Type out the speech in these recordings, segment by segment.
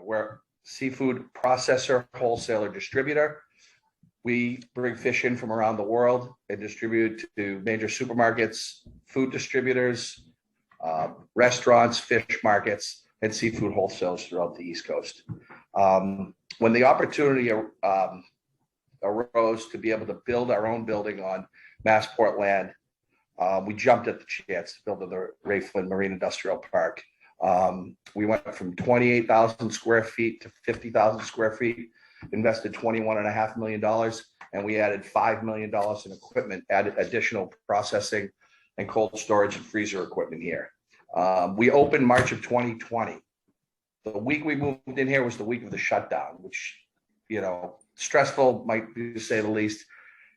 We're a seafood processor, wholesaler, distributor. We bring fish in from around the world and distribute to major supermarkets, food distributors, restaurants, fish markets, and seafood wholesalers throughout the East Coast. When the opportunity arose to be able to build our own building on Massport land, we jumped at the chance to build the Ray Flynn Marine Industrial Park. We went from 28,000 square feet to 50,000 square feet, invested $21.5 million, and we added $5 million in equipment, added additional processing and cold storage and freezer equipment here. We opened March of 2020. The week we moved in here was the week of the shutdown, which, stressful, might be to say the least.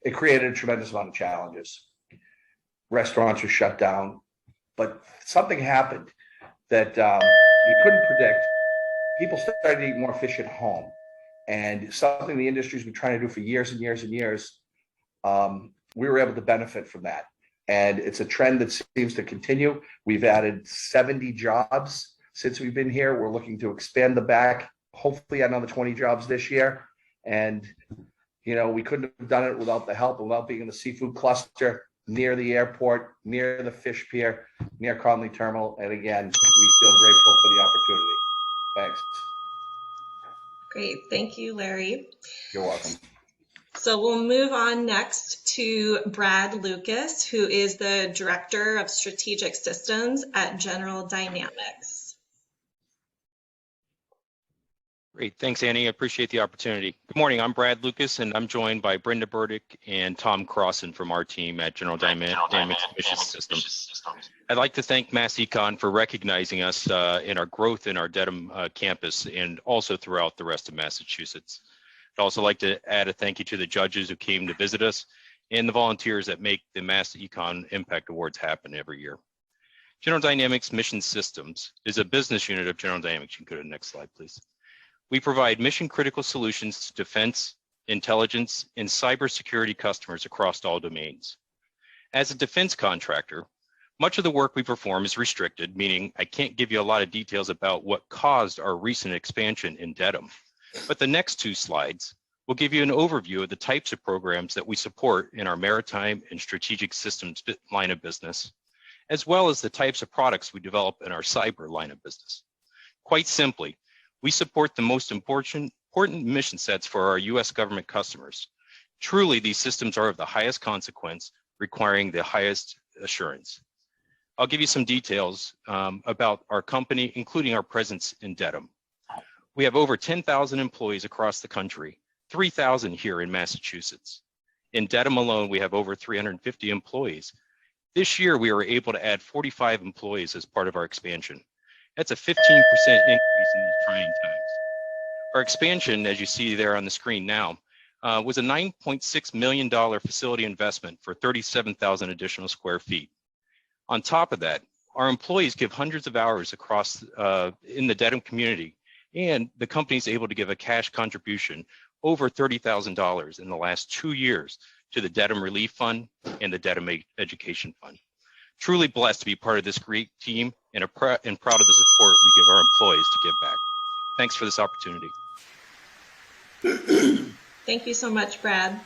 It created a tremendous amount of challenges. Restaurants were shut down, but something happened that you couldn't predict. People started to eat more fish at home, and something the industry's been trying to do for years and years and years. We were able to benefit from that, and it's a trend that seems to continue. We've added 70 jobs since we've been here. We're looking to expand the back, hopefully another 20 jobs this year. And, we couldn't have done it without the help, without being in the seafood cluster, near the airport, near the fish pier, near Conley Terminal. And again, we feel grateful for the opportunity. Thanks. Great. Thank you, Larry. You're welcome. So we'll move on next to Brad Lucas, who is the Director of Strategic Systems at General Dynamics. Great. Thanks, Annie. I appreciate the opportunity. Good morning. I'm Brad Lucas, and I'm joined by Brenda Burdick and Tom Crossan from our team at General Dynamics Mission Systems. I'd like to thank MassEcon for recognizing us in our growth in our Dedham campus and also throughout the rest of Massachusetts. I'd also like to add a thank you to the judges who came to visit us and the volunteers that make the MassEcon Impact Awards happen every year. General Dynamics Mission Systems is a business unit of General Dynamics. You can go to the next slide, please. We provide mission-critical solutions to defense, intelligence, and cybersecurity customers across all domains. As a defense contractor, much of the work we perform is restricted, meaning I can't give you a lot of details about what caused our recent expansion in Dedham. But the next two slides will give you an overview of the types of programs that we support in our maritime and strategic systems line of business, as well as the types of products we develop in our cyber line of business. Quite simply, we support the most important mission sets for our U.S. government customers. Truly, these systems are of the highest consequence, requiring the highest assurance. I'll give you some details about our company, including our presence in Dedham. We have over 10,000 employees across the country, 3,000 here in Massachusetts. In Dedham alone, we have over 350 employees. This year, we were able to add 45 employees as part of our expansion. That's a 15% increase in these trying times. Our expansion, as you see there on the screen now, was a $9.6 million facility investment for 37,000 additional square feet. On top of that, our employees give hundreds of hours across in the Dedham community, and the company is able to give a cash contribution over $30,000 in the last 2 years to the Dedham Relief Fund and the Dedham Education Fund. Truly blessed to be part of this great team and proud of the support we give our employees to give back. Thanks for this opportunity. Thank you so much, Brad.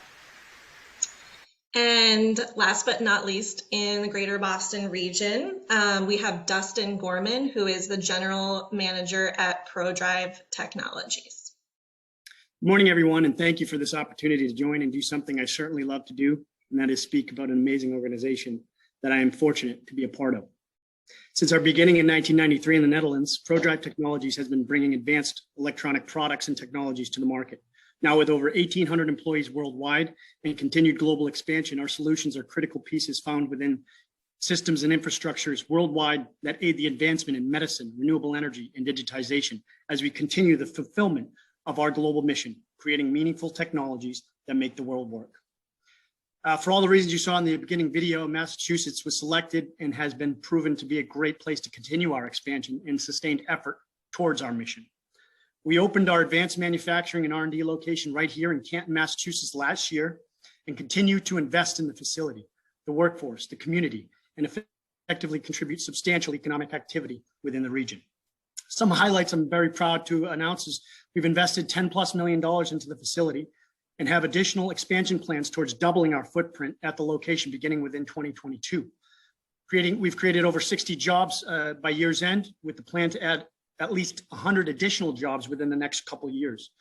And last but not least, in the Greater Boston region, we have Dustin Gorman, who is the General Manager at ProDrive Technologies. Good morning, everyone, and thank you for this opportunity to join and do something I certainly love to do, and that is speak about an amazing organization that I am fortunate to be a part of. Since our beginning in 1993 in the Netherlands, ProDrive Technologies has been bringing advanced electronic products and technologies to the market. Now with over 1,800 employees worldwide and continued global expansion, our solutions are critical pieces found within systems and infrastructures worldwide that aid the advancement in medicine, renewable energy, and digitization as we continue the fulfillment of our global mission, creating meaningful technologies that make the world work. For all the reasons you saw in the beginning video, Massachusetts was selected and has been proven to be a great place to continue our expansion and sustained effort towards our mission. We opened our advanced manufacturing and R&D location right here in Canton, Massachusetts last year and continue to invest in the facility, the workforce, the community, and effectively contribute substantial economic activity within the region. Some highlights I'm very proud to announce is we've invested $10+ million into the facility and have additional expansion plans towards doubling our footprint at the location beginning within 2022. We've created over 60 jobs by year's end, with the plan to add at least 100 additional jobs within the next couple of years.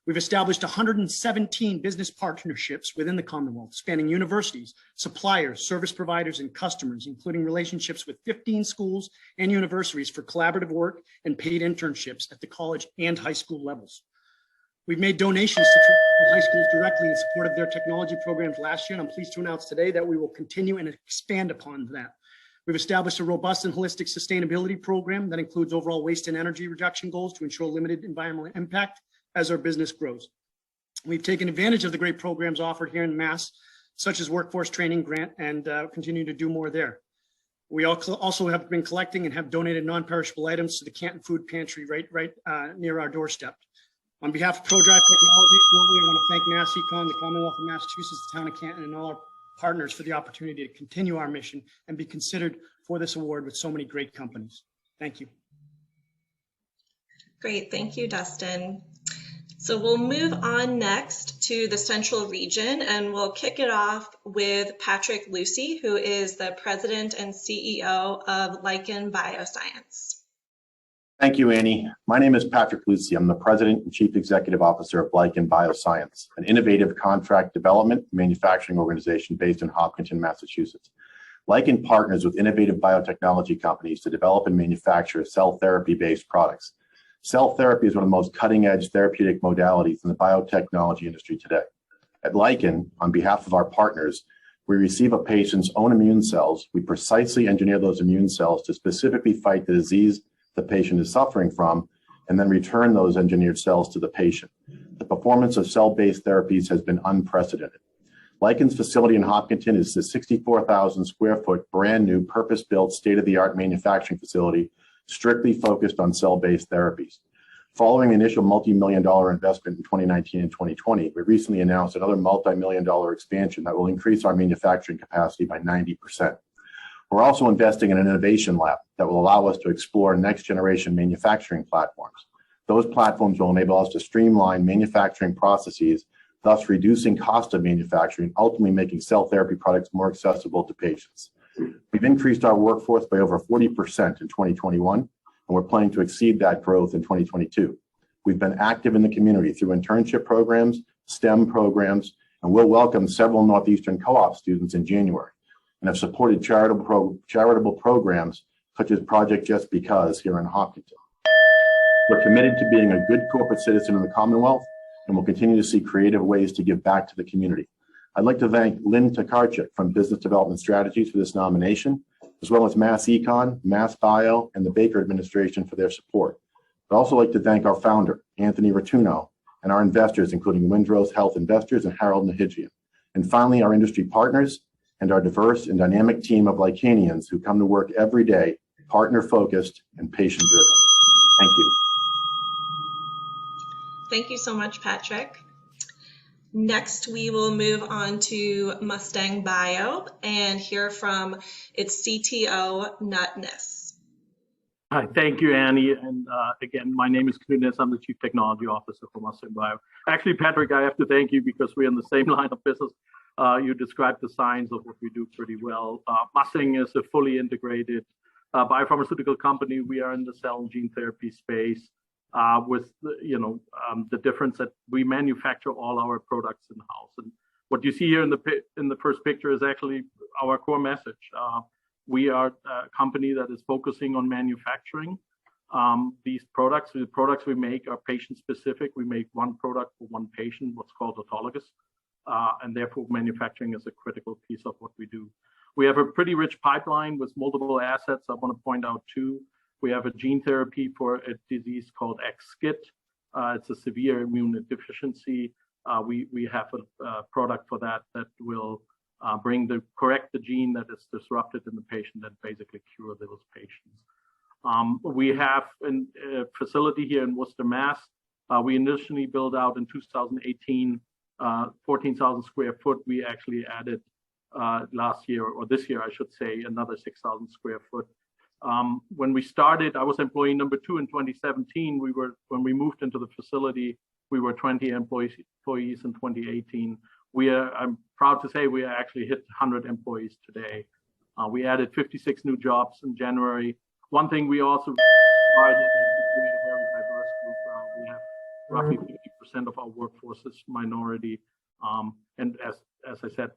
We've established 117 business partnerships within the Commonwealth, spanning universities, suppliers, service providers, and customers, including relationships with 15 schools and universities for collaborative work and paid internships at the college and high school levels. We've made donations to high schools directly in support of their technology programs last year, and I'm pleased to announce today that we will continue and expand upon that. We've established a robust and holistic sustainability program that includes overall waste and energy reduction goals to ensure limited environmental impact as our business grows. We've taken advantage of the great programs offered here in Mass, such as workforce training grant, and continue to do more there. We also have been collecting and have donated non-perishable items to the Canton Food Pantry right near our doorstep. On behalf of ProDrive Technologies, I want to thank Mass Econ, the Commonwealth of Massachusetts, the town of Canton, and all our partners for the opportunity to continue our mission and be considered for this award with so many great companies. Thank you. Great, thank you, Dustin. So we'll move on next to the Central Region, and we'll kick it off with Patrick Lucy, who is the President and CEO of Lichen Bioscience. Thank you, Annie. My name is Patrick Lucy. I'm the President and Chief Executive Officer of Lichen Bioscience, an innovative contract development and manufacturing organization based in Hopkinton, Massachusetts. Lichen partners with innovative biotechnology companies to develop and manufacture cell therapy-based products. Cell therapy is one of the most cutting-edge therapeutic modalities in the biotechnology industry today. At Lichen, on behalf of our partners, we receive a patient's own immune cells. We precisely engineer those immune cells to specifically fight the disease the patient is suffering from, and then return those engineered cells to the patient. The performance of cell-based therapies has been unprecedented. Lichen's facility in Hopkinton is a 64,000 square foot, brand new, purpose-built, state-of-the-art manufacturing facility strictly focused on cell-based therapies. Following the initial multi-million-dollar investment in 2019 and 2020, we recently announced another multi-million-dollar expansion that will increase our manufacturing capacity by 90%. We're also investing in an innovation lab that will allow us to explore next-generation manufacturing platforms. Those platforms will enable us to streamline manufacturing processes, thus reducing cost of manufacturing, ultimately making cell therapy products more accessible to patients. We've increased our workforce by over 40% in 2021, and we're planning to exceed that growth in 2022. We've been active in the community through internship programs, STEM programs, and we'll welcome several Northeastern co-op students in January, and have supported charitable programs such as Project Just Because here in Hopkinton. We're committed to being a good corporate citizen in the Commonwealth, and we'll continue to see creative ways to give back to the community. I'd like to thank Lynn Tokarczyk from Business Development Strategies for this nomination, as well as Mass Econ, Mass Bio, and the Baker administration for their support. I'd also like to thank our founder, Anthony Rotuno, and our investors, including Windrose Health Investors and Harold Nahigian. And finally, our industry partners and our diverse and dynamic team of Lichenians who come to work every day, partner-focused and patient-driven. Thank you. Thank you so much, Patrick. Next, we will move on to Mustang Bio and hear from its CTO, Knut Niss. Hi, thank you, Annie. And again, my name is Knut Niss. I'm the Chief Technology Officer for Mustang Bio. Actually, Patrick, I have to thank you because we're in the same line of business. You described the science of what we do pretty well. Mustang is a fully integrated biopharmaceutical company. We are in the cell and gene therapy space. With the difference that we manufacture all our products in-house. And what you see here in the first picture is actually our core message. We are a company that is focusing on manufacturing these products. The products we make are patient-specific. We make one product for one patient, what's called autologous, and therefore manufacturing is a critical piece of what we do. We have a pretty rich pipeline with multiple assets. I want to point out two. We have a gene therapy for a disease called XSkit. It's a severe immune deficiency. We have a product for that will correct the gene that is disrupted in the patient and basically cure those patients. We have a facility here in Worcester, Mass. We initially built out in 2018, 14,000 square foot. We actually added last year, or this year, I should say, another 6,000 square foot. When we started, I was employee number 2 in 2017. When we moved into the facility, we were 20 employees in 2018. I'm proud to say we actually hit 100 employees today. We added 56 new jobs in January. One thing we also are a very diverse group. We have roughly 50% of our workforce is minority. And as I said,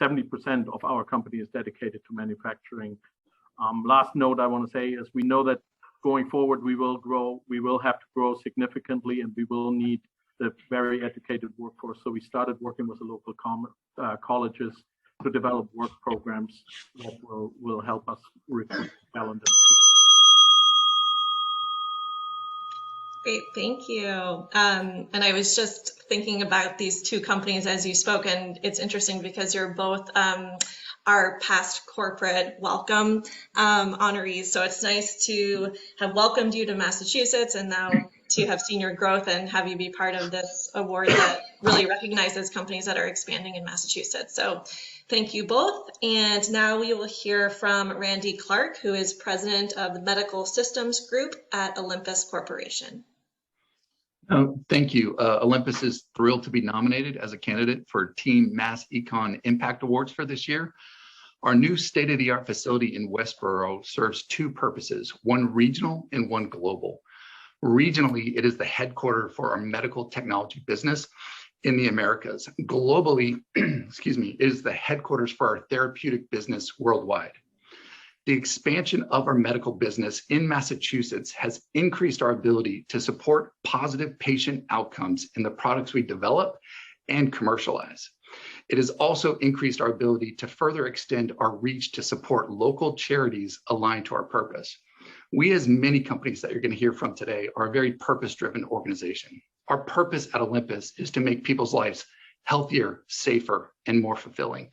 70% of our company is dedicated to manufacturing. Last note I want to say is we know that going forward we will have to grow significantly, and we will need the very educated workforce. So we started working with the local colleges to develop work programs that will help us recruit talent. Great, thank you. And I was just thinking about these two companies as you spoke, and it's interesting because you're both our past corporate welcome honorees. So it's nice to have welcomed you to Massachusetts and now to have seen your growth and have you be part of this award that really recognizes companies that are expanding in Massachusetts. So thank you both. And now we will hear from Randy Clark, who is president of the Medical Systems Group at Olympus Corporation. Thank you. Olympus is thrilled to be nominated as a candidate for Team Mass Econ Impact Awards for this year. Our new state-of-the-art facility in Westboro serves two purposes, one regional and one global. Regionally, it is the headquarters for our medical technology business in the Americas. Globally, excuse me, it is the headquarters for our therapeutic business worldwide. The expansion of our medical business in Massachusetts has increased our ability to support positive patient outcomes in the products we develop and commercialize. It has also increased our ability to further extend our reach to support local charities aligned to our purpose. We, as many companies that you're going to hear from today, are a very purpose-driven organization. Our purpose at Olympus is to make people's lives healthier, safer, and more fulfilling.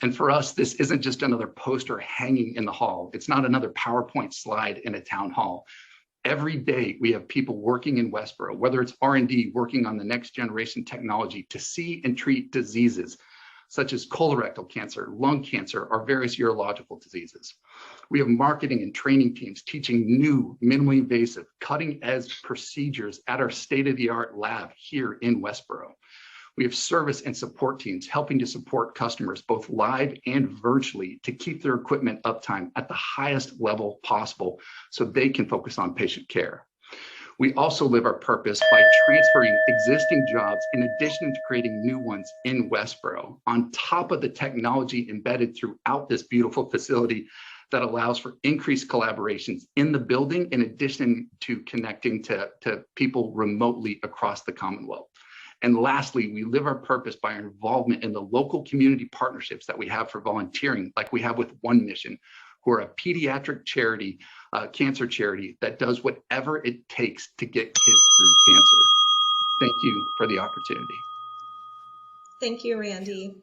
And for us, this isn't just another poster hanging in the hall. It's not another PowerPoint slide in a town hall. Every day we have people working in Westboro, whether it's R&D working on the next generation technology to see and treat diseases such as colorectal cancer, lung cancer, or various urological diseases. We have marketing and training teams teaching new, minimally invasive, cutting-edge procedures at our state-of-the-art lab here in Westboro. We have service and support teams helping to support customers both live and virtually to keep their equipment uptime at the highest level possible so they can focus on patient care. We also live our purpose by transferring existing jobs in addition to creating new ones in Westboro on top of the technology embedded throughout this beautiful facility that allows for increased collaborations in the building in addition to connecting to people remotely across the Commonwealth. And lastly, we live our purpose by our involvement in the local community partnerships that we have for volunteering, like we have with One Mission, who are a pediatric charity, cancer charity that does whatever it takes to get kids through cancer. Thank you for the opportunity. Thank you, Randy.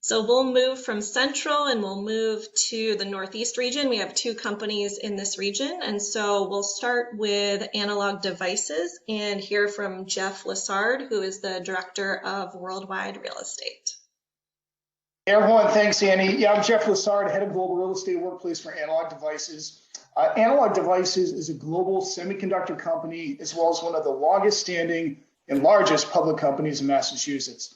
So we'll move from Central and we'll move to the Northeast region. We have two companies in this region. And so we'll start with Analog Devices and hear from Jeff Lessard, who is the Director of Worldwide Real Estate. Hey everyone, thanks Annie. Yeah, I'm Jeff Lessard, Head of Global Real Estate Workplace for Analog Devices. Analog Devices is a global semiconductor company as well as one of the longest standing and largest public companies in Massachusetts.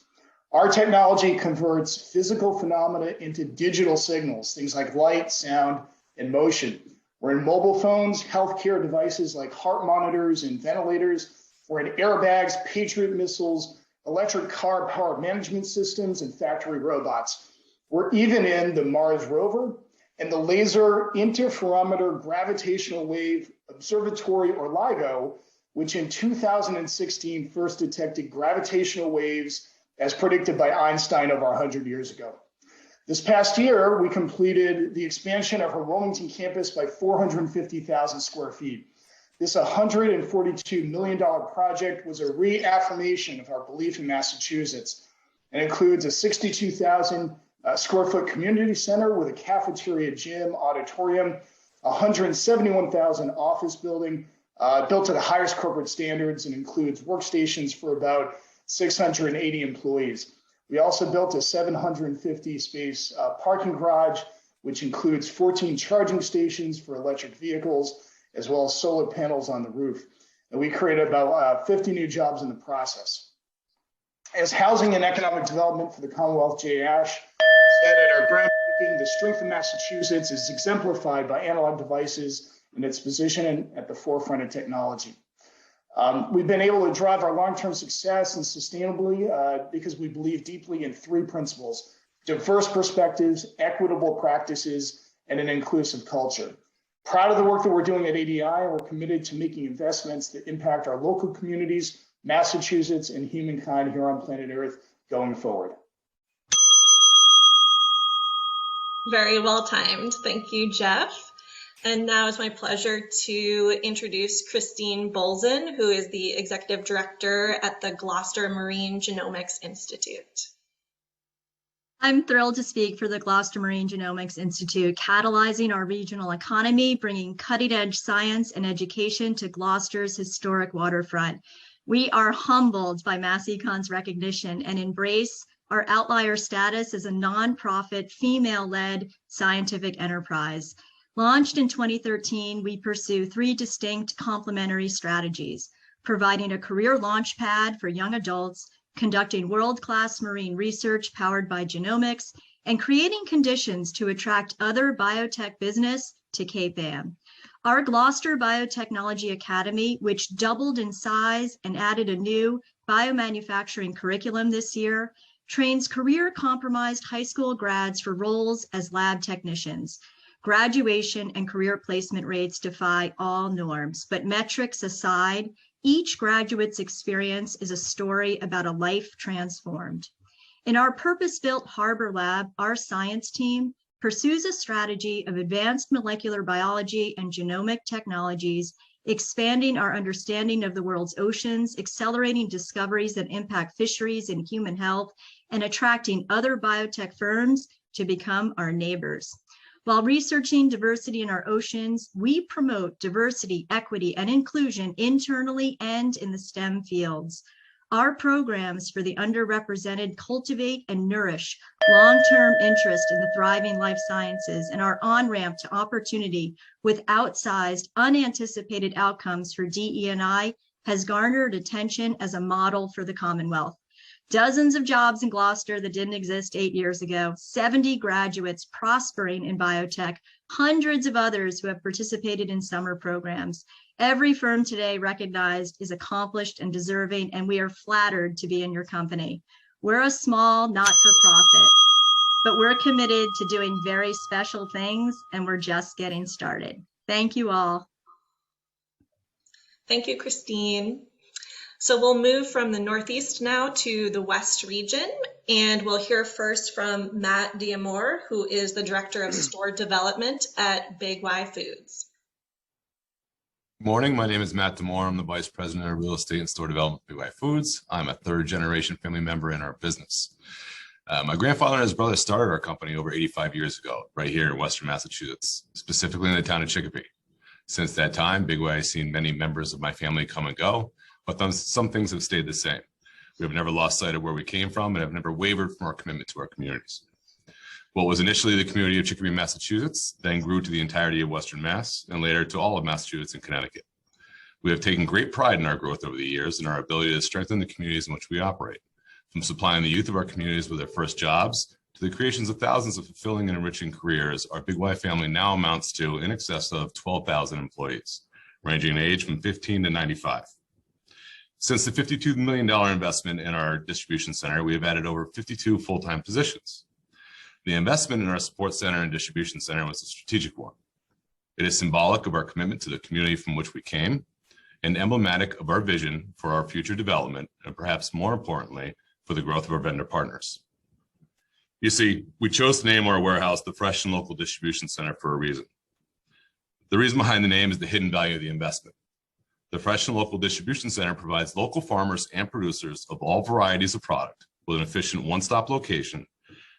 Our technology converts physical phenomena into digital signals, things like light, sound, and motion. We're in mobile phones, healthcare devices like heart monitors and ventilators. We're in airbags, Patriot missiles, electric car power management systems, and factory robots. We're even in the Mars rover and the Laser Interferometer Gravitational Wave Observatory, or LIGO, which in 2016 first detected gravitational waves as predicted by Einstein over 100 years ago. This past year, we completed the expansion of our Wilmington campus by 450,000 square feet. This $142 million project was a reaffirmation of our belief in Massachusetts and includes a 62,000 square foot community center with a cafeteria, gym, auditorium, 171,000 office building built to the highest corporate standards and includes workstations for about 680 employees. We also built a 750 space parking garage which includes 14 charging stations for electric vehicles, as well as solar panels on the roof. And we created about 50 new jobs in the process. As Housing and Economic Development for the Commonwealth, Jay Ash said at our groundbreaking, the strength of Massachusetts is exemplified by Analog Devices and its position at the forefront of technology. We've been able to drive our long-term success and sustainably because we believe deeply in three principles: diverse perspectives, equitable practices, and an inclusive culture. Proud of the work that we're doing at ADI, and we're committed to making investments that impact our local communities, Massachusetts, and humankind here on planet Earth going forward. Very well timed. Thank you, Jeff. And now it's my pleasure to introduce Christine Bolzen, who is the Executive Director at the Gloucester Marine Genomics Institute. I'm thrilled to speak for the Gloucester Marine Genomics Institute, catalyzing our regional economy, bringing cutting-edge science and education to Gloucester's historic waterfront. We are humbled by MassEcon's recognition and embrace our outlier status as a nonprofit, female-led scientific enterprise. Launched in 2013, we pursue three distinct complementary strategies: providing a career launch pad for young adults, conducting world-class marine research powered by genomics, and creating conditions to attract other biotech business to Cape Ann. Our Gloucester Biotechnology Academy, which doubled in size and added a new biomanufacturing curriculum this year, trains career-compromised high school grads for roles as lab technicians. Graduation and career placement rates defy all norms, but metrics aside, each graduate's experience is a story about a life transformed. In our purpose-built Harbor Lab, our science team pursues a strategy of advanced molecular biology and genomic technologies, expanding our understanding of the world's oceans, accelerating discoveries that impact fisheries and human health, and attracting other biotech firms to become our neighbors. While researching diversity in our oceans, we promote diversity, equity, and inclusion internally and in the STEM fields. Our programs for the underrepresented cultivate and nourish long-term interest in the thriving life sciences, and our on-ramp to opportunity with outsized, unanticipated outcomes for DE&I has garnered attention as a model for the Commonwealth. Dozens of jobs in Gloucester that didn't exist 8 years ago, 70 graduates prospering in biotech, hundreds of others who have participated in summer programs. Every firm today recognized is accomplished and deserving, and we are flattered to be in your company. We're a small not-for-profit, but we're committed to doing very special things, and we're just getting started. Thank you all. Thank you, Christine. So we'll move from the Northeast now to the West region, and we'll hear first from Matt Diamore, who is the Director of Store Development at Big Y Foods. Good morning, my name is Matt Diamore. I'm the Vice President of Real Estate and Store Development at Big Y Foods. I'm a third-generation family member in our business. My grandfather and his brother started our company over 85 years ago, right here in Western Massachusetts, specifically in the town of Chicopee. Since that time, Big Y has seen many members of my family come and go, but some things have stayed the same. We have never lost sight of where we came from and have never wavered from our commitment to our communities. What was initially the community of Chicopee, Massachusetts, then grew to the entirety of Western Mass and later to all of Massachusetts and Connecticut. We have taken great pride in our growth over the years and our ability to strengthen the communities in which we operate, from supplying the youth of our communities with their first jobs to the creations of thousands of fulfilling and enriching careers. Our Big Y family now amounts to in excess of 12,000 employees, ranging in age from 15 to 95. Since the $52 million investment in our distribution center, we have added over 52 full-time positions. The investment in our support center and distribution center was a strategic one. It is symbolic of our commitment to the community from which we came and emblematic of our vision for our future development, and perhaps more importantly, for the growth of our vendor partners. You see, we chose to name our warehouse the Fresh and Local Distribution Center for a reason. The reason behind the name is the hidden value of the investment. The Fresh and Local Distribution Center provides local farmers and producers of all varieties of product with an efficient one-stop location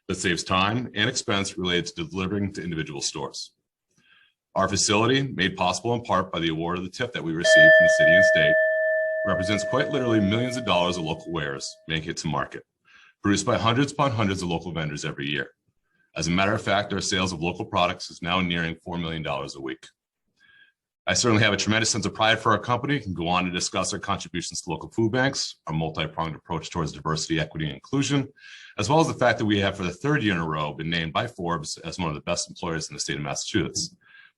that saves time and expense related to delivering to individual stores. Our facility, made possible in part by the award of the TIF that we received from the city and state, represents quite literally millions of dollars of local wares making it to market, produced by hundreds upon hundreds of local vendors every year. As a matter of fact, our sales of local products is now nearing $4 million a week. I certainly have a tremendous sense of pride for our company and go on to discuss our contributions to local food banks, our multi-pronged approach towards diversity, equity, and inclusion, as well as the fact that we have for the third year in a row been named by Forbes as one of the best employers in the state of Massachusetts.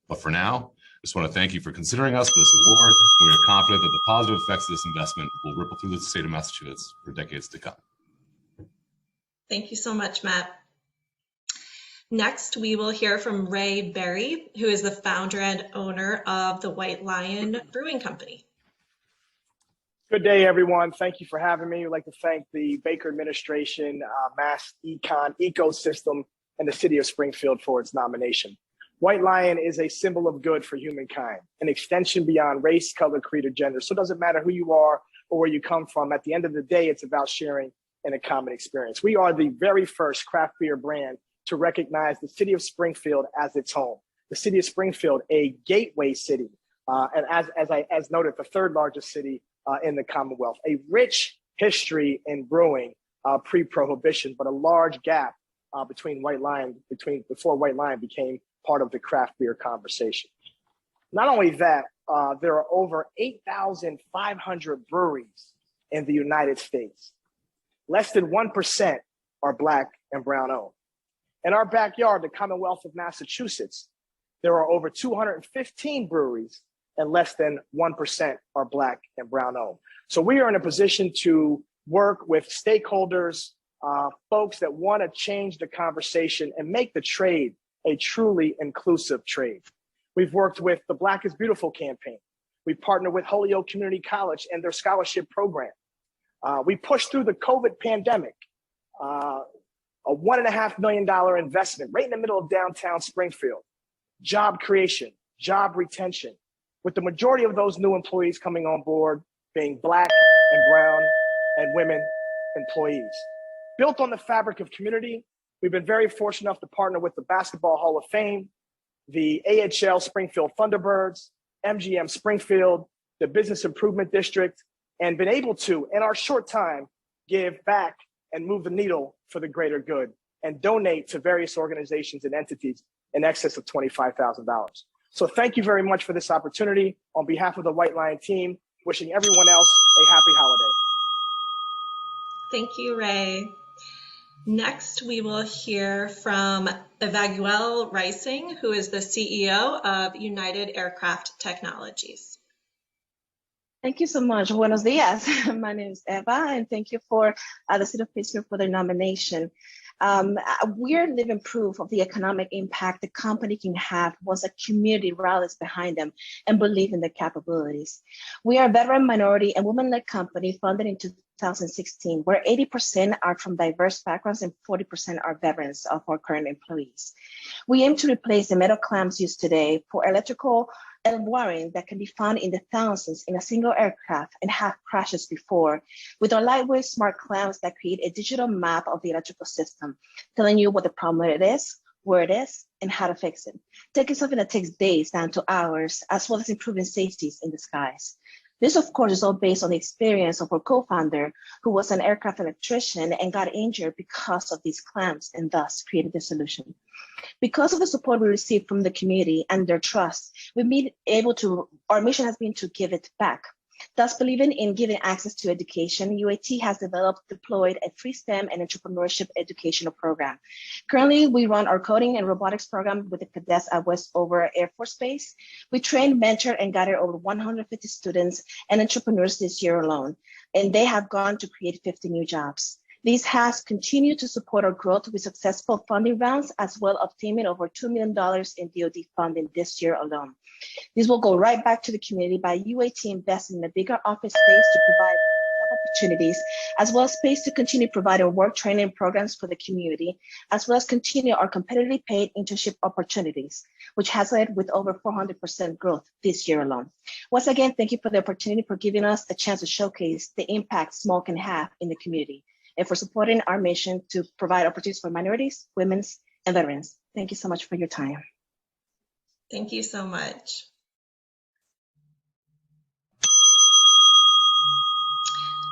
But for now, I just want to thank you for considering us for this award. We are confident that the positive effects of this investment will ripple through the state of Massachusetts for decades to come. Thank you so much, Matt. Next, we will hear from Ray Berry, who is the founder and owner of the White Lion Brewing Company. Good day, everyone. Thank you for having me. I'd like to thank the Baker administration, Mass Econ ecosystem, and the city of Springfield for its nomination. White Lion is a symbol of good for humankind, an extension beyond race, color, creed, or gender. So it doesn't matter who you are or where you come from. At the end of the day, it's about sharing in a common experience. We are the very first craft beer brand to recognize the city of Springfield as its home. The city of Springfield, a gateway city, and as noted, the third largest city in the Commonwealth. A rich history in brewing pre-prohibition, but a large gap between before White Lion became part of the craft beer conversation. Not only that, there are over 8,500 breweries in the United States. Less than 1% are Black and brown owned. In our backyard, the Commonwealth of Massachusetts, there are over 215 breweries and less than 1% are Black and brown owned. So we are in a position to work with stakeholders, folks that want to change the conversation and make the trade a truly inclusive trade. We've worked with the Black is Beautiful campaign. We partnered with Holyoke Community College and their scholarship program. We pushed through the COVID pandemic, a $1.5 million investment right in the middle of downtown Springfield. Job creation, job retention, with the majority of those new employees coming on board being Black and brown and women employees. Built on the fabric of community, we've been very fortunate enough to partner with the Basketball Hall of Fame, the AHL Springfield Thunderbirds, MGM Springfield, the Business Improvement District, and been able to, in our short time, give back and move the needle for the greater good and donate to various organizations and entities in excess of $25,000. So thank you very much for this opportunity. On behalf of the White Lion team, wishing everyone else a happy holiday. Thank you, Ray. Next, we will hear from Evaguel Rising, who is the CEO of United Aircraft Technologies. Thank you so much. Buenos dias. My name is Eva, and thank you for the City of Pittsburgh for their nomination. We're living proof of the economic impact the company can have once a community rallies behind them and believe in their capabilities. We are a veteran, minority, and women-led company founded in 2016, where 80% are from diverse backgrounds and 40% are veterans of our current employees. We aim to replace the metal clamps used today for electrical and wiring that can be found in the thousands in a single aircraft and have crashes before, with our lightweight smart clamps that create a digital map of the electrical system, telling you what the problem it is, where it is, and how to fix it. Taking something that takes days down to hours, as well as improving safeties in the skies. This, of course, is all based on the experience of our co-founder, who was an aircraft electrician and got injured because of these clamps and thus created the solution. Because of the support we received from the community and their trust, our mission has been to give it back. Thus, believing in giving access to education, UAT has deployed a free STEM and entrepreneurship educational program. Currently, we run our coding and robotics program with the cadets at Westover Air Force Base. We trained, mentored, and guided over 150 students and entrepreneurs this year alone, and they have gone to create 50 new jobs. This has continued to support our growth with successful funding rounds, as well as obtaining over $2 million in DoD funding this year alone. This will go right back to the community by UAT investing in a bigger office space to provide job opportunities, as well as space to continue providing work training programs for the community, as well as continue our competitively paid internship opportunities, which has led with over 400% growth this year alone. Once again, thank you for the opportunity for giving us a chance to showcase the impact small can have in the community, and for supporting our mission to provide opportunities for minorities, women, and veterans. Thank you so much for your time. Thank you so much.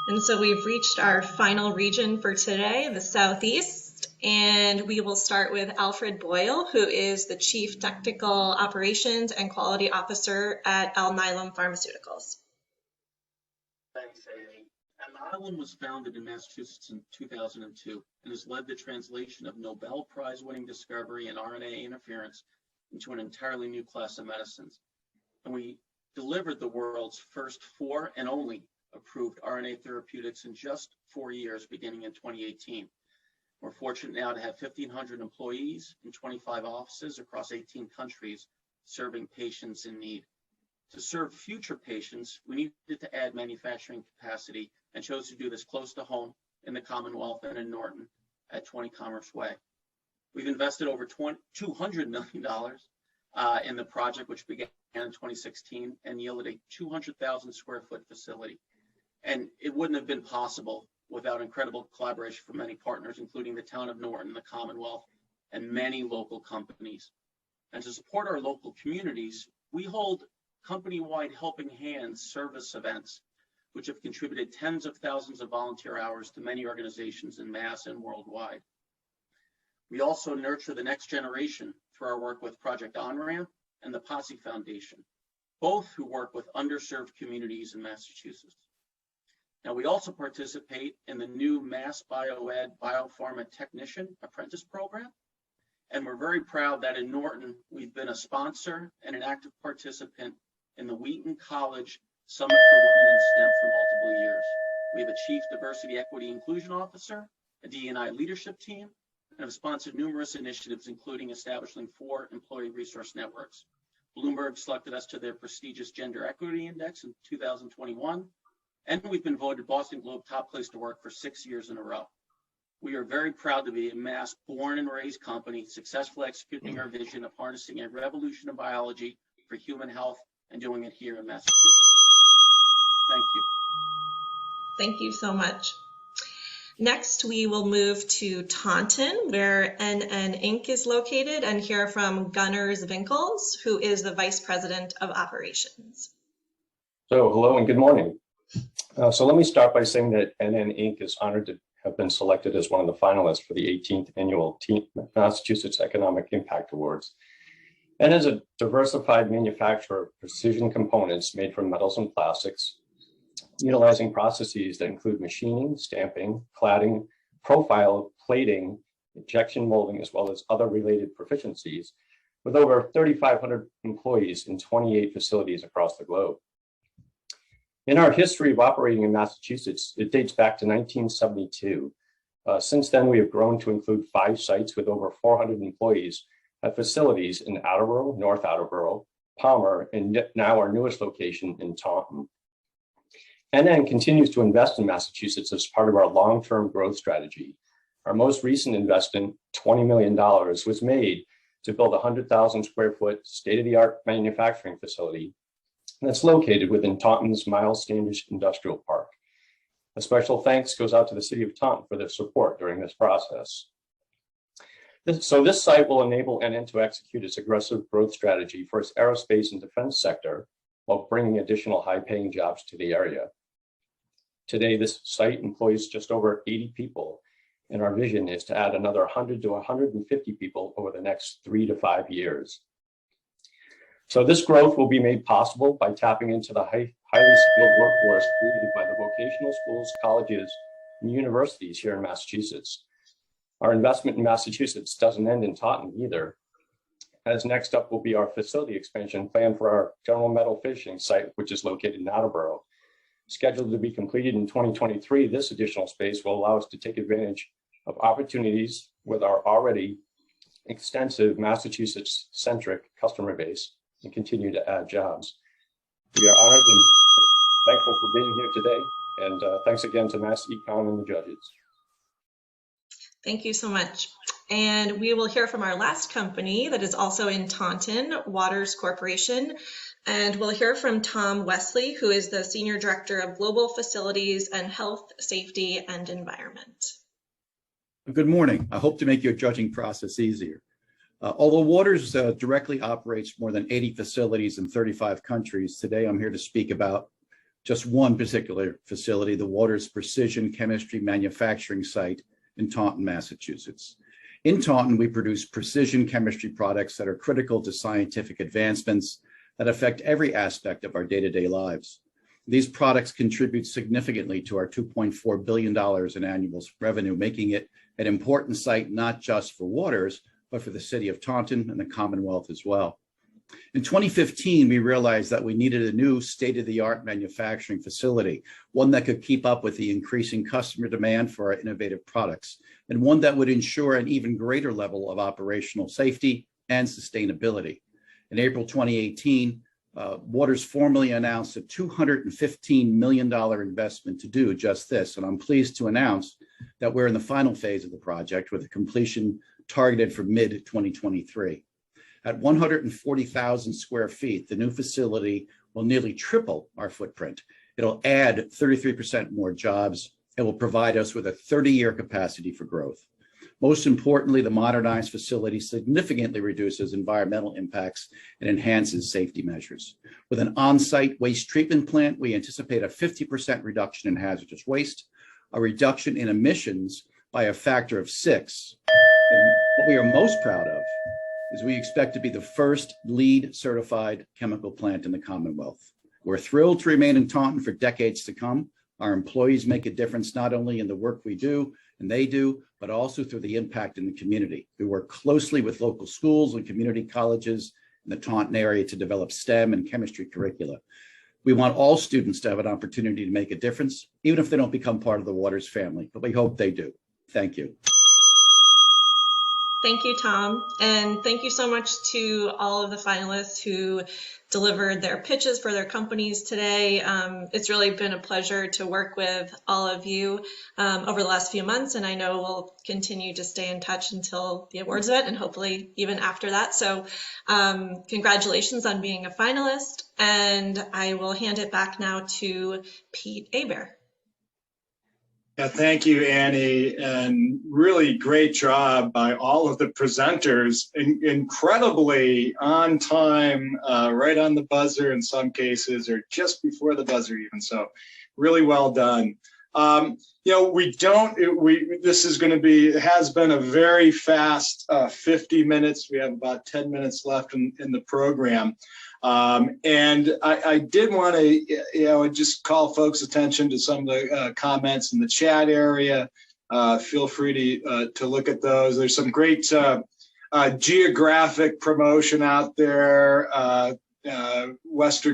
And so we've reached our final region for today, the Southeast. And we will start with Alfred Boyle, who is the Chief Technical Operations and Quality Officer at Alnylam Pharmaceuticals. Thanks, Amy. Alnylam was founded in Massachusetts in 2002 and has led the translation of Nobel Prize-winning discovery in RNA interference into an entirely new class of medicines. And we delivered the world's first 4 and only approved RNA therapeutics in just 4 years, beginning in 2018. We're fortunate now to have 1,500 employees in 25 offices across 18 countries serving patients in need. To serve future patients, we needed to add manufacturing capacity and chose to do this close to home in the Commonwealth and in Norton at 20 Commerce Way. We've invested over $200 million in the project, which began in 2016 and yielded a 200,000 square foot facility. And it wouldn't have been possible without incredible collaboration from many partners, including the town of Norton, the Commonwealth, and many local companies. And to support our local communities, we hold company-wide Helping Hands service events, which have contributed tens of thousands of volunteer hours to many organizations in Mass and worldwide. We also nurture the next generation through our work with Project On-Ramp and the Posse Foundation, both who work with underserved communities in Massachusetts. Now, we also participate in the new Mass BioEd Biopharma Technician Apprentice Program, and we're very proud that in Norton, we've been a sponsor and an active participant in the Wheaton College Summit for Women in STEM for multiple years. We have a Chief Diversity, Equity, Inclusion Officer, a D&I leadership team, and have sponsored numerous initiatives, including establishing 4 employee resource networks. Bloomberg selected us to their prestigious Gender Equity Index in 2021, and we've been voted Boston Globe Top Place to Work for 6 years in a row. We are very proud to be a Mass born and raised company, successfully executing our vision of harnessing a revolution in biology for human health and doing it here in Massachusetts. Thank you. Thank you so much. Next, we will move to Taunton, where NN Inc. is located, and hear from Gunners Winkles, who is the Vice President of Operations. So hello and good morning. So let me start by saying that NN Inc. is honored to have been selected as one of the finalists for the 18th Annual Massachusetts Economic Impact Awards. And as a diversified manufacturer of precision components made from metals and plastics, utilizing processes that include machining, stamping, cladding, profile, plating, injection molding, as well as other related proficiencies, with over 3,500 employees in 28 facilities across the globe. In our history of operating in Massachusetts, it dates back to 1972. Since then, we have grown to include 5 sites with over 400 employees at facilities in Attleboro, North Attleboro, Palmer, and now our newest location in Taunton. NN continues to invest in Massachusetts as part of our long-term growth strategy. Our most recent investment, $20 million, was made to build a 100,000 square foot state-of-the-art manufacturing facility that's located within Taunton's Miles Standish Industrial Park. A special thanks goes out to the City of Taunton for their support during this process. So this site will enable NN to execute its aggressive growth strategy for its aerospace and defense sector while bringing additional high-paying jobs to the area. Today, this site employs just over 80 people, and our vision is to add another 100 to 150 people over the next 3 to 5 years. So this growth will be made possible by tapping into the highly skilled workforce created by the vocational schools, colleges, and universities here in Massachusetts. Our investment in Massachusetts doesn't end in Taunton either, as next up will be our facility expansion plan for our General Metal finishing site, which is located in Attleboro. Scheduled to be completed in 2023, this additional space will allow us to take advantage of opportunities with our already extensive Massachusetts-centric customer base and continue to add jobs. We are honored and thankful for being here today, and thanks again to Mass Econ and the judges. Thank you so much. And we will hear from our last company that is also in Taunton, Waters Corporation. And we'll hear from Tom Wesley, who is the Senior Director of Global Facilities and Health, Safety, and Environment. Good morning. I hope to make your judging process easier. Although Waters directly operates more than 80 facilities in 35 countries, today I'm here to speak about just one particular facility, the Waters Precision Chemistry Manufacturing Site in Taunton, Massachusetts. In Taunton, we produce precision chemistry products that are critical to scientific advancements that affect every aspect of our day-to-day lives. These products contribute significantly to our $2.4 billion in annual revenue, making it an important site not just for Waters, but for the city of Taunton and the Commonwealth as well. In 2015, we realized that we needed a new state-of-the-art manufacturing facility, one that could keep up with the increasing customer demand for our innovative products, and one that would ensure an even greater level of operational safety and sustainability. In April 2018, Waters formally announced a $215 million investment to do just this, and I'm pleased to announce that we're in the final phase of the project with a completion targeted for mid-2023. At 140,000 square feet, the new facility will nearly triple our footprint. It'll add 33% more jobs and will provide us with a 30-year capacity for growth. Most importantly, the modernized facility significantly reduces environmental impacts and enhances safety measures. With an on-site waste treatment plant, we anticipate a 50% reduction in hazardous waste, a reduction in emissions by a factor of 6. And what we are most proud of is we expect to be the first LEED certified chemical plant in the Commonwealth. We're thrilled to remain in Taunton for decades to come. Our employees make a difference not only in the work we do and they do, but also through the impact in the community. We work closely with local schools and community colleges in the Taunton area to develop STEM and chemistry curricula. We want all students to have an opportunity to make a difference, even if they don't become part of the Waters family, but we hope they do. Thank you. Thank you, Tom. And thank you so much to all of the finalists who delivered their pitches for their companies today. It's really been a pleasure to work with all of you over the last few months, and I know we'll continue to stay in touch until the awards event and hopefully even after that. So congratulations on being a finalist, and I will hand it back now to Pete Aber. Yeah, thank you, Annie, and really great job by all of the presenters. Incredibly on time, right on the buzzer in some cases, or just before the buzzer even. So, really well done. This is going to be, it has been a very fast 50 minutes. We have about 10 minutes left in the program. And I did want to, just call folks' attention to some of the comments in the chat area. Feel free to look at those. There's some great geographic promotion out there.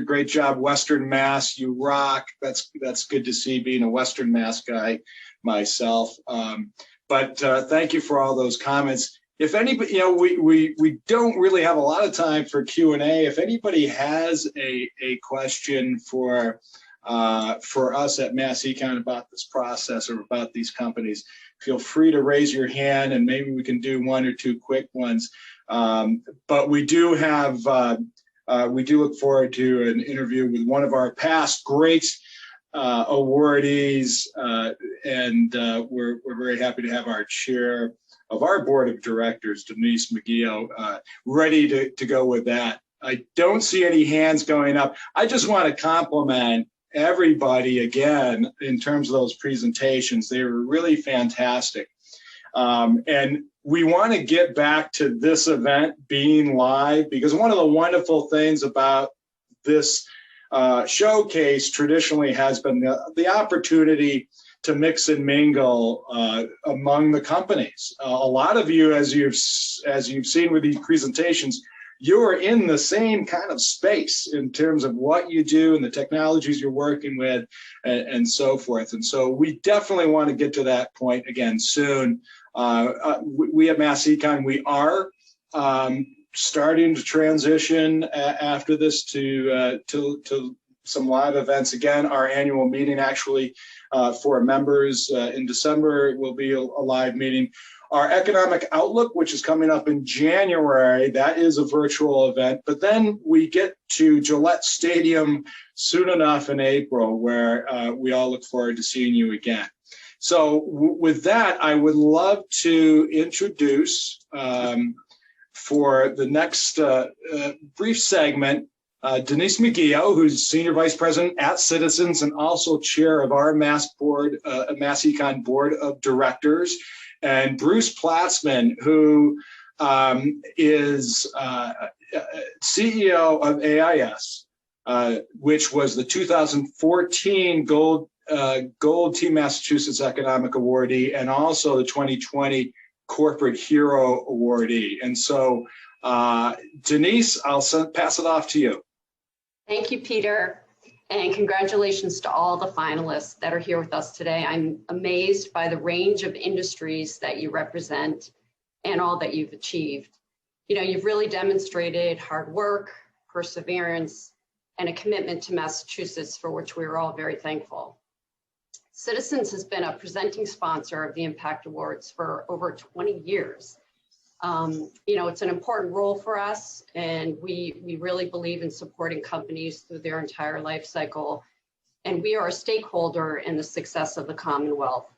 Great job, Western Mass, you rock. That's good to see, being a Western Mass guy myself. But thank you for all those comments. If anybody, we don't really have a lot of time for Q&A. If anybody has a question for us at Mass Econ about this process or about these companies, feel free to raise your hand and maybe we can do one or two quick ones. But we do look forward to an interview with one of our past great awardees, and we're very happy to have our chair of our board of directors, Denise McGee, ready to go with that. I don't see any hands going up. I just want to compliment everybody again in terms of those presentations. They were really fantastic. And we want to get back to this event being live, because one of the wonderful things about this showcase traditionally has been the opportunity to mix and mingle among the companies. A lot of you, as you've seen with these presentations, you are in the same kind of space in terms of what you do and the technologies you're working with and so forth. And so we definitely want to get to that point again soon. We at Mass Econ, we are starting to transition after this to some live events. Again, our annual meeting actually for members in December will be a live meeting. Our economic outlook, which is coming up in January, that is a virtual event. But then we get to Gillette Stadium soon enough in April, where we all look forward to seeing you again. So with that, I would love to introduce for the next brief segment, Denise McGee, who's Senior Vice President at Citizens and also Chair of our Mass Econ Board of Directors. And Bruce Platzman, who is CEO of AIS, which was the 2014 Gold Team Massachusetts Economic Awardee, and also the 2020 Corporate Hero Awardee. And so, Denise, I'll pass it off to you. Thank you, Peter. And congratulations to all the finalists that are here with us today. I'm amazed by the range of industries that you represent and all that you've achieved. You know, you've really demonstrated hard work, perseverance, and a commitment to Massachusetts, for which we are all very thankful. Citizens has been a presenting sponsor of the Impact Awards for over 20 years. You know, it's an important role for us, and we really believe in supporting companies through their entire life cycle. And we are a stakeholder in the success of the Commonwealth.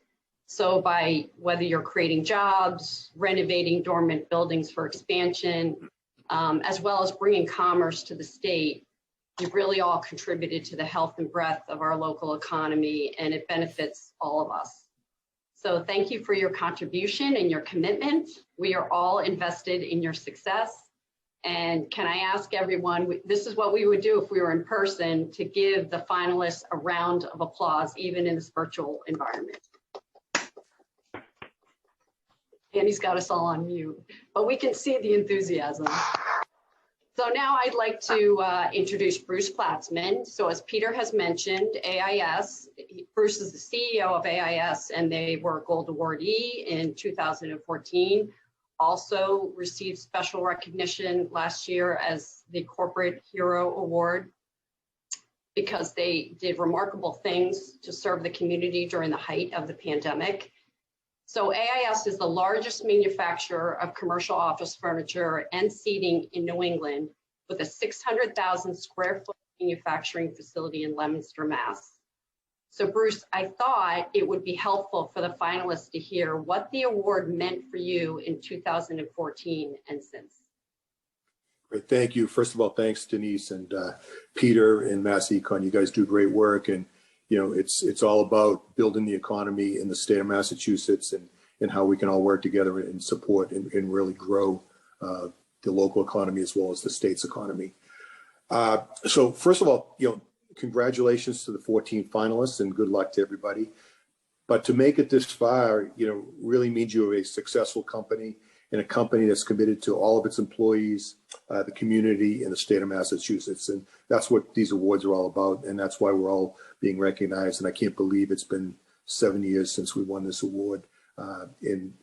So by whether you're creating jobs, renovating dormant buildings for expansion, as well as bringing commerce to the state, you've really all contributed to the health and breadth of our local economy, and it benefits all of us. So thank you for your contribution and your commitment. We are all invested in your success. And can I ask everyone, this is what we would do if we were in person, to give the finalists a round of applause, even in this virtual environment. Andy's got us all on mute, but we can see the enthusiasm. So now I'd like to introduce Bruce Platzman. So as Peter has mentioned, AIS, Bruce is the CEO of AIS, and they were a Gold Awardee in 2014. Also received special recognition last year as the Corporate Hero Award because they did remarkable things to serve the community during the height of the pandemic. So AIS is the largest manufacturer of commercial office furniture and seating in New England, with a 600,000 square foot manufacturing facility in Leominster, Mass. So Bruce, I thought it would be helpful for the finalists to hear what the award meant for you in 2014 and since. Great, thank you. First of all, thanks Denise and Peter and Mass Econ. You guys do great work, and you know, it's all about building the economy in the state of Massachusetts and how we can all work together and support and really grow the local economy as well as the state's economy. So first of all, you know, congratulations to the 14 finalists and good luck to everybody. But to make it this far, you know, really means you're a successful company and a company that's committed to all of its employees, the community, and the state of Massachusetts. And that's what these awards are all about. And that's why we're all being recognized. And I can't believe it's been 7 years since we won this award, in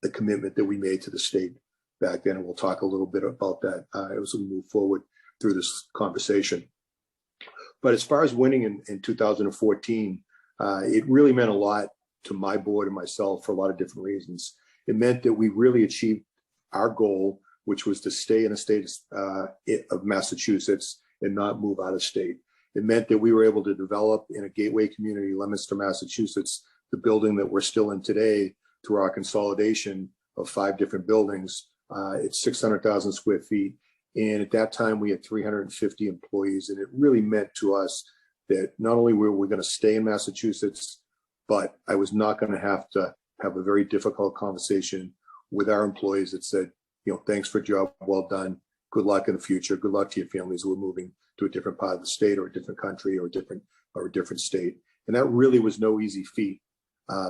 the commitment that we made to the state back then. And we'll talk a little bit about that as we move forward through this conversation. But as far as winning in 2014, it really meant a lot to my board and myself for a lot of different reasons. It meant that we really achieved our goal, which was to stay in the state of Massachusetts and not move out of state. It meant that we were able to develop in a gateway community, Leominster, Massachusetts, the building that we're still in today through our consolidation of 5 different buildings. It's 600,000 square feet. And at that time, we had 350 employees. And it really meant to us that not only were we going to stay in Massachusetts, but I was not going to have a very difficult conversation with our employees that said, you know, thanks for a job well done. Good luck in the future. Good luck to your families who are moving to a different part of the state or a different country or a different state. And that really was no easy feat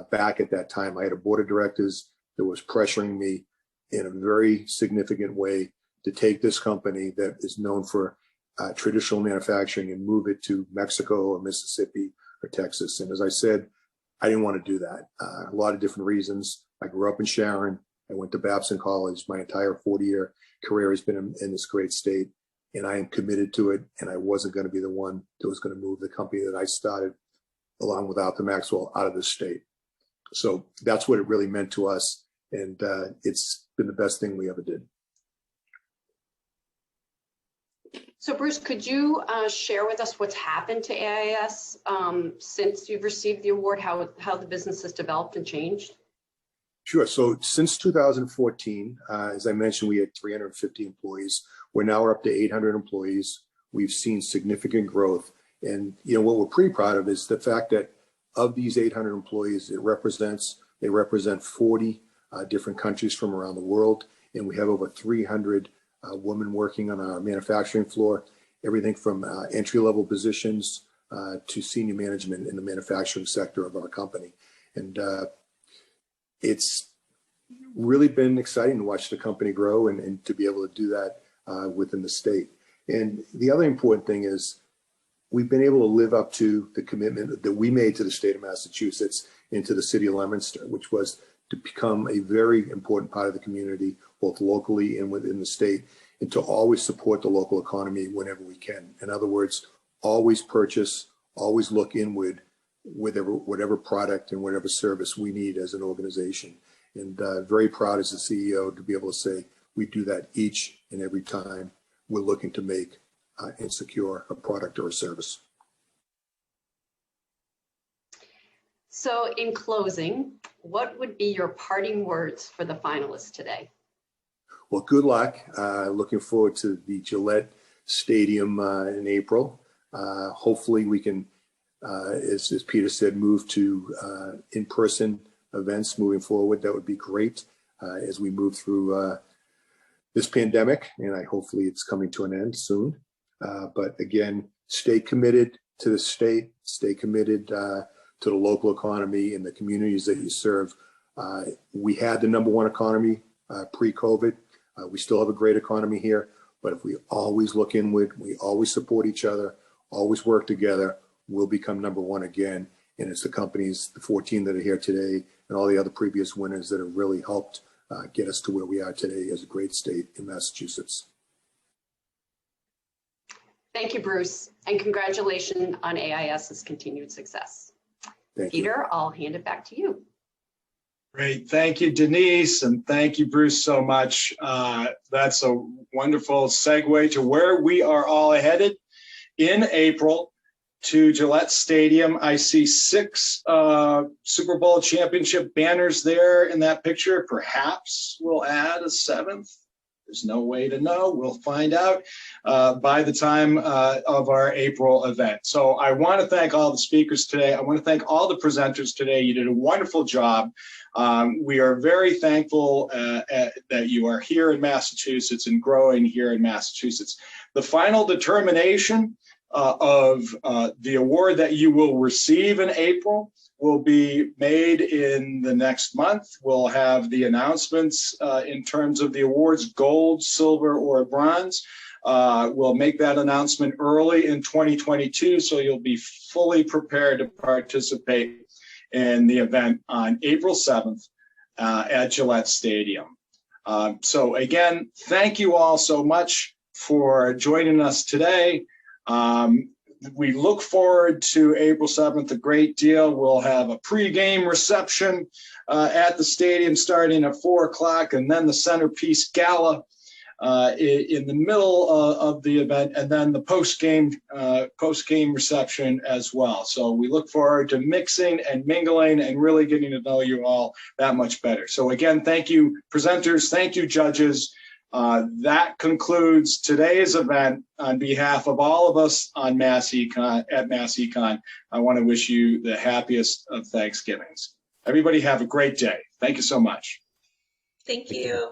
back at that time. I had a board of directors that was pressuring me in a very significant way to take this company that is known for traditional manufacturing and move it to Mexico or Mississippi or Texas. And as I said, I didn't want to do that. A lot of different reasons. I grew up in Sharon. I went to Babson College. My entire 40-year career has been in this great state, and I am committed to it. And I wasn't going to be the one that was going to move the company that I started along with Arthur Maxwell out of this state. So that's what it really meant to us. And it's been the best thing we ever did. So Bruce, could you share with us what's happened to AIS since you've received the award, how the business has developed and changed? Sure. So since 2014, as I mentioned, we had 350 employees. We're now up to 800 employees. We've seen significant growth. And you know what we're pretty proud of is the fact that of these 800 employees, it represents They represent 40 different countries from around the world, and we have over 300 women working on our manufacturing floor, everything from entry-level positions to senior management in the manufacturing sector of our company. And it's really been exciting to watch the company grow and to be able to do that within the state. And the other important thing is we've been able to live up to the commitment that we made to the state of Massachusetts and to the city of Leominster, which was to become a very important part of the community, both locally and within the state, and to always support the local economy whenever we can. In other words, always purchase, always look inward with whatever product and whatever service we need as an organization. And very proud as the CEO to be able to say we do that each and every time we're looking to make and secure a product or a service. So in closing, what would be your parting words for the finalists today? Well, good luck. Looking forward to the Gillette Stadium in April. Hopefully we can, as Peter said, move to in-person events moving forward. That would be great as we move through this pandemic, and hopefully it's coming to an end soon. But again, stay committed to the state, stay committed to the local economy and the communities that you serve. We had the #1 economy pre-COVID. We still have a great economy here, but if we always look inward, we always support each other, always work together, we'll become #1 again. And it's the companies, the 14 that are here today, and all the other previous winners that have really helped get us to where we are today as a great state in Massachusetts. Thank you, Bruce, and congratulations on AIS's continued success. Thank Peter, you. I'll hand it back to you. Great. Thank you, Denise, and thank you, Bruce, so much. That's a wonderful segue to where we are all headed in April to Gillette Stadium. I see 6 Super Bowl championship banners there in that picture. Perhaps we'll add a 7th. There's no way to know. We'll find out by the time of our April event. So I want to thank all the speakers today. I want to thank all the presenters today. You did a wonderful job. We are very thankful that you are here in Massachusetts and growing here in Massachusetts. The final determination of the award that you will receive in April will be made in the next month. We'll have the announcements in terms of the awards, gold, silver, or bronze. We'll make that announcement early in 2022, so you'll be fully prepared to participate in the event on April 7th at Gillette Stadium. So again, thank you all so much for joining us today. We look forward to April 7th a great deal. We'll have a pregame reception at the stadium starting at 4 o'clock, and then the centerpiece gala in the middle of the event, and then the post-game reception as well. So we look forward to mixing and mingling and really getting to know you all that much better. So again, thank you, presenters. Thank you, judges. That concludes today's event. On behalf of all of us on Mass Econ, at Mass Econ, I want to wish you the happiest of Thanksgivings. Everybody have a great day. Thank you so much. Thank you.